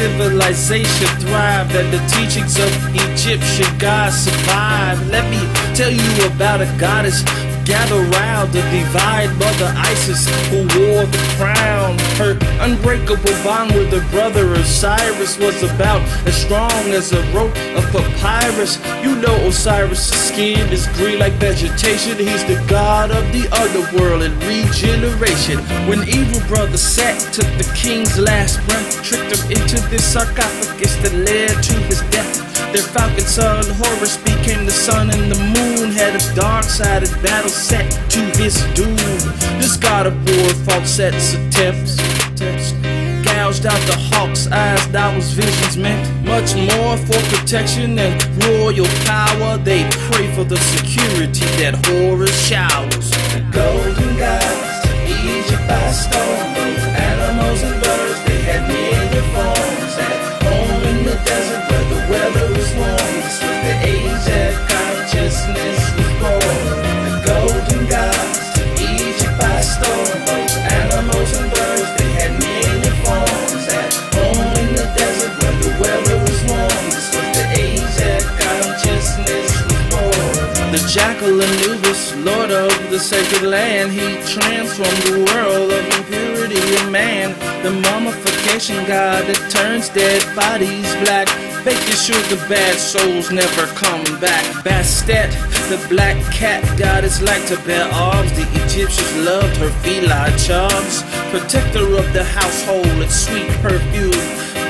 civilization thrived, and the teachings of Egyptian gods survived. Let me tell you about a goddess. Gather round the divine Mother Isis, who wore the crown. Her unbreakable bond with her brother Osiris was about as strong as a rope of papyrus. You know Osiris' skin is green like vegetation. He's the god of the underworld and regeneration. When evil brother Set took the king's last breath, tricked him into this sarcophagus that led to his death. Their falcon son Horus became the sun, and the moon had a dark-sided battle set to his doom. This god of war fought Set's attempts, gouged out the hawk's eyes. That was visions meant much more for protection and royal power. They pray for the security that Horus showers. The golden gods to Egypt by storm, both animals and birds, they had many forms. At home in the desert where the weather was warm, this was the age that consciousness was born. The golden gods to Egypt by storm, both animals and birds, they had many forms. At home in the desert where the weather was warm, this was the age that consciousness was born. The jackal Anubis, lord of the sacred land, he transformed the world of impurity in man. The mummification god that turns dead bodies black, making sure the bad souls never come back. Bastet, the black cat goddess, like to bear arms. The Egyptians loved her feline charms. Protector of the household and sweet perfume,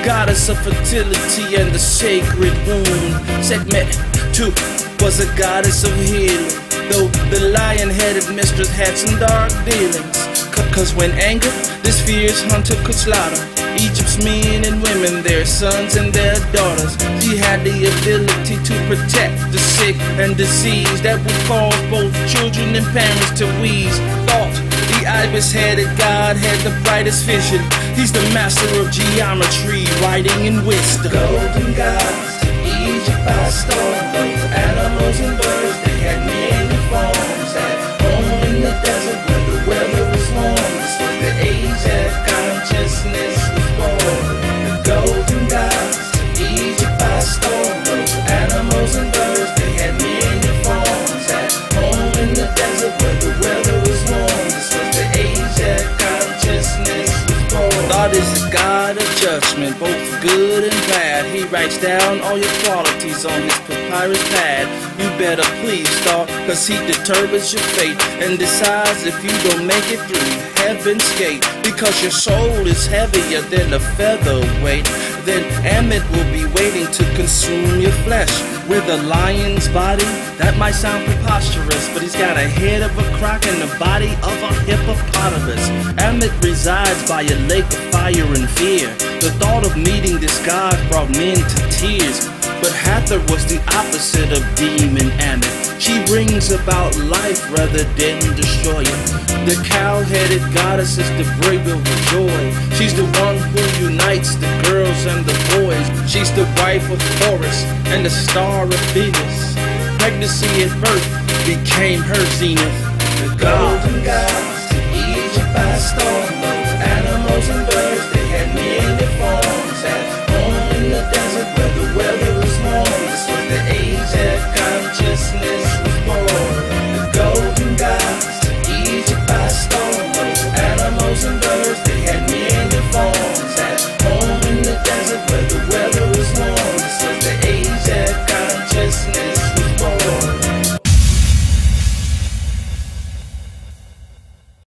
goddess of fertility and the sacred womb. Sekhmet, too, was a goddess of healing, though the lion-headed mistress had some dark dealings. Cause when angered, this fierce hunter could slaughter Egypt's men and women, their sons and their daughters. She had the ability to protect the sick and diseased that would cause both children and parents to wheeze. Thought the ibis-headed god had the brightest vision. He's the master of geometry, writing in wisdom. Golden gods to Egypt by storm, both animals and birds, they had many forms. At home in the desert where the weather was warm, this was the age that consciousness was born. The golden gods to Egypt by storm, both animals and birds, they had many forms. At home in the desert where the weather was warm, this was the age that consciousness was born. God is the God of judgment, both good and bad. He writes down all your qualities on his papyrus pad. You better please start, cause he determines your fate and decides if you don't make it through heaven's gate. Because your soul is heavier than a featherweight, then Amit will be waiting to consume your flesh. With a lion's body, that might sound preposterous, but he's got a head of a croc and the body of a hippopotamus. Amit resides by a lake of fire and fear. The thought of meeting this god brought men to tears. But Hathor was the opposite of demon Amit. She brings about life rather than destroy it. The cow-headed goddess is the bringer of joy. She's the one who unites the girls and the boys. She's the wife of Horus and the star of Venus. Pregnancy at birth became her zenith. The golden gods to Egypt by storm, both animals and birds, they had many forms. At home in the desert where the weather was warm, this was the age that consciousness was